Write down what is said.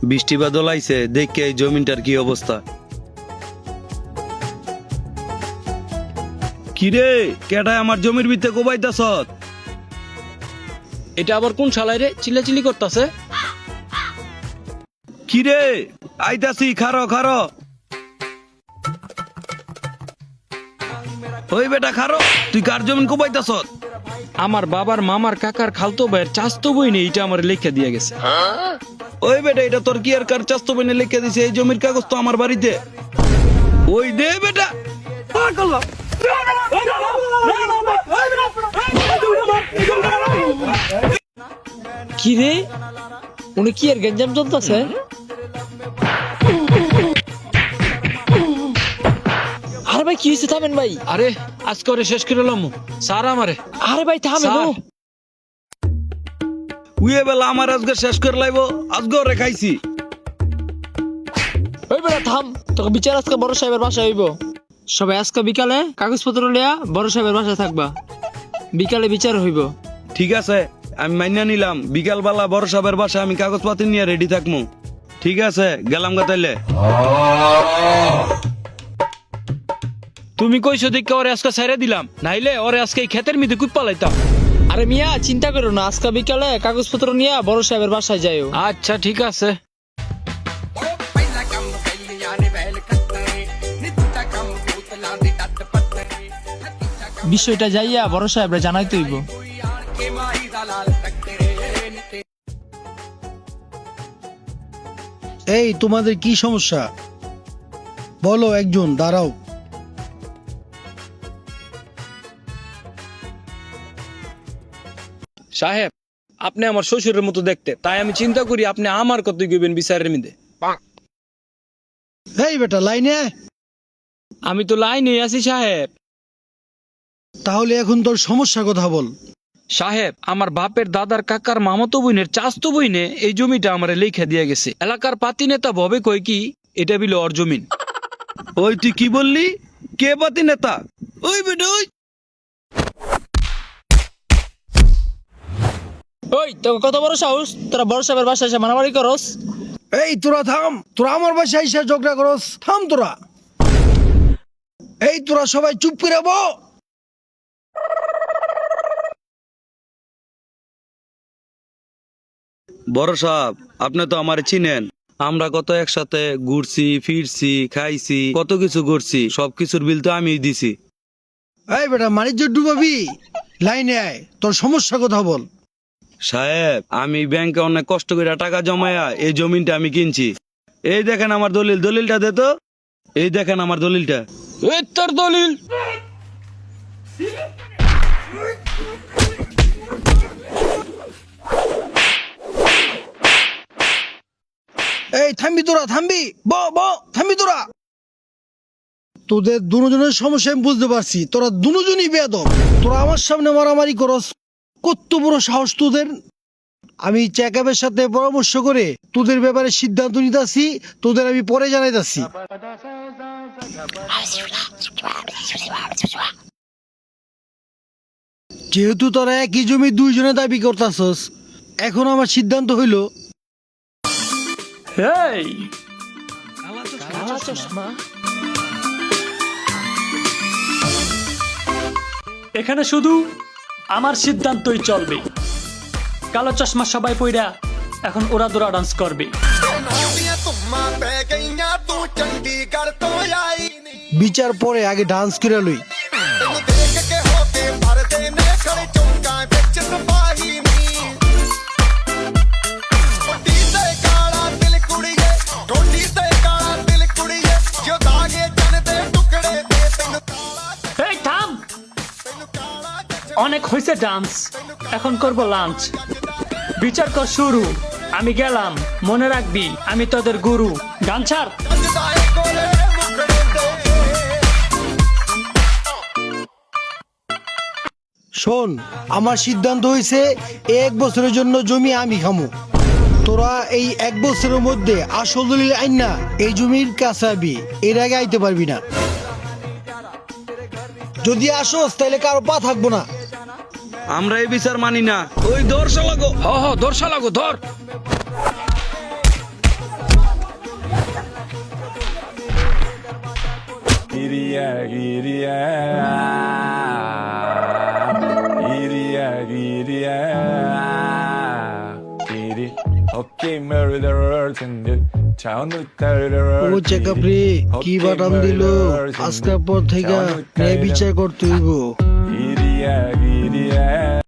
বৃষ্টি বাদল আইছে, দেখে এই জমিনটার কি অবস্থা। কিরে কেটায় আমার জমির ভিতরে কোবাইতাছ? এটা আবার কোন শালায় রে চিল্লাচিল্লি করতেছে? কিরে আইতাছি, খারো খারো। ওই বেটা খারো, তুই কার জমিন কোবাইতাছ? আমার বাবার মামার কাকার খালতো ভাইয়ের চাস্তো বই নেই, এটা আমার লেখা দিয়ে গেছে। ওই বেটা এটা তোর কি আর কার চাস্তো বইনে লিখে দিছে? এই জমির কাগজ তো আমার বাড়িতে। ওই দে বেটা। কি রে, উনি কি আর গেঞ্জাম চলতেছে? আরে ভাই কি হয়েছে, থামেন ভাই। আরে আজকে ওরে শেষ করে এলাম স্যার আমারে। আরে ভাই থামেন। স্যার। উয়ে বেলা আমার আজকে শেষ করে লাইব, আজকে ওরে খাইছি। ওই বেটা থাম, তোকে বিচার আজকে বড় সাহেবের বাসায় হইব। সবাই আজকে বিকালে কাগজপত্র লিয়া বড় সাহেবের বাসায় থাকবা, বিকালে বিচার হইব। ঠিক আছে, আমি মাইনা নিলাম। বিকালবেলা বড় সাহেবের বাসায় আমি কাগজপাতি নিয়ে রেডি থাকবো। ঠিক আছে, গেলাম গা তাইলে। তুমি কইছো দেখে ওরে আজকে ছেড়ে দিলাম, নাইলে ওরে আজকে এই ক্ষেতের মধ্যে কুপ পালাইতাম। আরে মিয়া চিন্তা করো না, আজকে বিকালে কাগজপত্র নিয়ে বড় সাহেবের বাসায় যাইও। আচ্ছা ঠিক আছে। বিষয়টা যাইয়া বড় সাহেবরা জানাইতে হইব। এই তোমাদের কি সমস্যা বলো, একজন দাঁড়াও। সাহেব, আপনি আমার শ্বশুরের মতো দেখতে, তাই আমি চিন্তা করি আপনি আমার কত গইবেন বিচারের মধ্যে। এই বেটা লাইনে আয়। আমি তো লাইনে আছি সাহেব। তাহলে এখন তোর সমস্যা কথা বল। সাহেব, আমার বাপের দাদার কাকার মামাতো বোনের চাস্তো বইনে এই জমিটা আমারে লেখা দিয়ে গেছে। এলাকার পাতি নেতা ভবে কয় কি এটা বিল ওর জমিন। ওই তুই কি বললি? কে পাতি নেতা? ওই বেটা ওই। ওই তোকে কত বড় সাহস, তোরা বড় সাহেবের বাসায় এসে মারামারি করস? এই তোরা থাম, তোরা আমার বাসায় এসে ঝগড়া করস? থাম তোরা। এই তোরা সবাই চুপ করে বো। বড় সাহেব, আপনি তো আমার চিনেন। আমরা কত একসাথে ঘুরছি, ফিরছি, খাইছি, কত কিছু করছি। সবকিছুর বিল তো আমি দিছি। এই বেটা বাণিজ্য ডুবাবি, লাইনে আয়, তোর সমস্যা কথা বল। সাহেব, আমি ব্যাংকে অনেক কষ্ট করে টাকা জমায়া এই জমিনটা আমি কিনছি। এই দেখেন আমার দলিল, দলিলটা দে তো। এই দেখেন আমার দলিলটা। এই তোর দলিল? এই থামবি তোরা, থামবি, ব ব থামবি তোরা। তোদের দুজনের সমস্যা আমি বুঝতে পারছি, তোরা দুজনই বেয়াদব। তোরা আমার সামনে মারামারি করস, কত বড় সাহস তোদের। আমি চেকআপের সাথে পরামর্শ করে তোদের ব্যাপারে সিদ্ধান্ত নিতেছি, তোদের আমি পরে জানাইতাছি। যেহেতু তোরা একই জমি দুইজনে দাবি করতাছস, এখন আমার সিদ্ধান্ত হইল এই এখানে শুধু আমার সিদ্ধান্তই চলবে। কালো চশমা সবাই পইরা এখন ওরা দোরা ডান্স করবে। বিচার পরে আগে ডান্স করে লই। এই থাম, অনেক হয়েছে ডান্স, এখন করব লাঞ্চ। বিচার কর শুরু, আমি গেলাম, মনে রাখবি আমি তোদের গুরু। গান ছাড়। শোন, আমার সিদ্ধান্ত হয়েছে এক বছরের জন্য জমি আমি খামো। তোরা এই এক বছরের মধ্যে আসল দলিল আইন না এই জমির কাছে আবি, এর আগে আইতে পারবি না। যদি আসোস তাহলে কারো পা থাকবো না। আমরা এই বিচার মানি না। ওই দর্শা লাগো। হ হ, দর্শা লাগো, ধর। Okay, murderers in the town with ও চেকআপ রে কি বাটাম দিল আজকের পর থেকে ন্যায় বিচার করতে হইব the